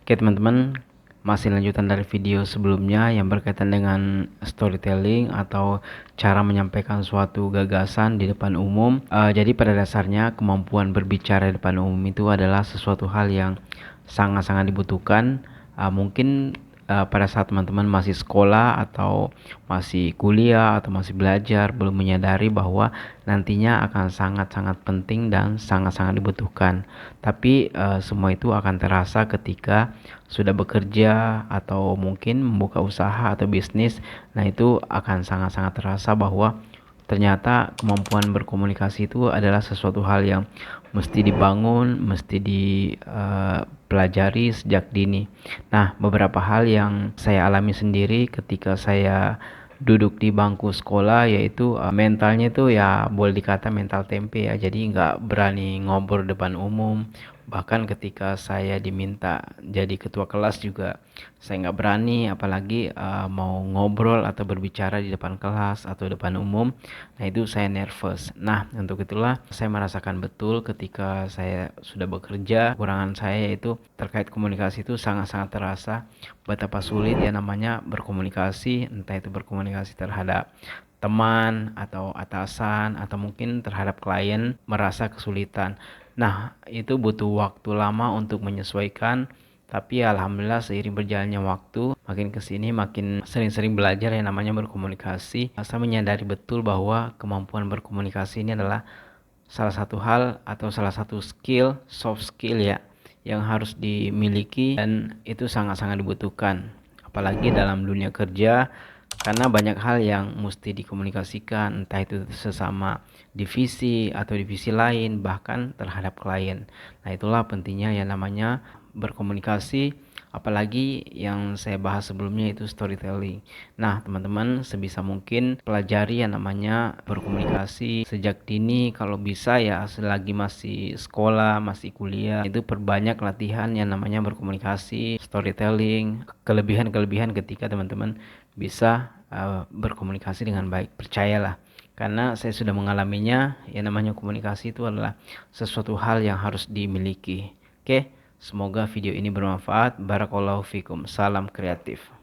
Oke teman-teman, masih lanjutan dari video sebelumnya yang berkaitan dengan storytelling atau cara menyampaikan suatu gagasan di depan umum. Jadi pada dasarnya kemampuan berbicara di depan umum itu adalah sesuatu hal yang sangat-sangat dibutuhkan. Mungkin pada saat teman-teman masih sekolah atau masih kuliah atau masih belajar belum menyadari bahwa nantinya akan sangat-sangat penting dan sangat-sangat dibutuhkan. Tapi semua itu akan terasa ketika sudah bekerja atau mungkin membuka usaha atau bisnis. Nah, itu akan sangat-sangat terasa bahwa ternyata kemampuan berkomunikasi itu adalah sesuatu hal yang mesti dibangun, mesti dipelajari sejak dini. Nah, beberapa hal yang saya alami sendiri ketika saya duduk di bangku sekolah, yaitu mentalnya itu ya boleh dikata mental tempe ya, jadi nggak berani ngobrol depan umum. Bahkan ketika saya diminta jadi ketua kelas juga saya nggak berani, apalagi mau ngobrol atau berbicara di depan kelas atau depan umum. Nah, itu saya nervous. Nah, untuk itulah saya merasakan betul ketika saya sudah bekerja, kekurangan saya yaitu terkait komunikasi itu sangat-sangat terasa betapa sulit ya namanya berkomunikasi, entah itu berkomunikasi terhadap teman atau atasan atau mungkin terhadap klien, merasa kesulitan. Nah, itu butuh waktu lama untuk menyesuaikan, tapi alhamdulillah seiring berjalannya waktu, makin kesini makin sering-sering belajar yang namanya berkomunikasi. Saya menyadari betul bahwa kemampuan berkomunikasi ini adalah salah satu hal atau salah satu skill, soft skill ya, yang harus dimiliki dan itu sangat-sangat dibutuhkan. Apalagi dalam dunia kerja, karena banyak hal yang mesti dikomunikasikan, entah itu sesama divisi atau divisi lain, bahkan terhadap klien. Nah, itulah pentingnya yang namanya berkomunikasi, apalagi yang saya bahas sebelumnya itu storytelling. Nah, teman-teman sebisa mungkin pelajari yang namanya berkomunikasi sejak dini, kalau bisa ya selagi masih sekolah, masih kuliah, itu perbanyak latihan yang namanya berkomunikasi, storytelling, kelebihan-kelebihan ketika teman-teman bisa berkomunikasi dengan baik. Percayalah, karena saya sudah mengalaminya, yang namanya komunikasi itu adalah sesuatu hal yang harus dimiliki. Oke, semoga video ini bermanfaat. Barakallahu fikum. Salam kreatif.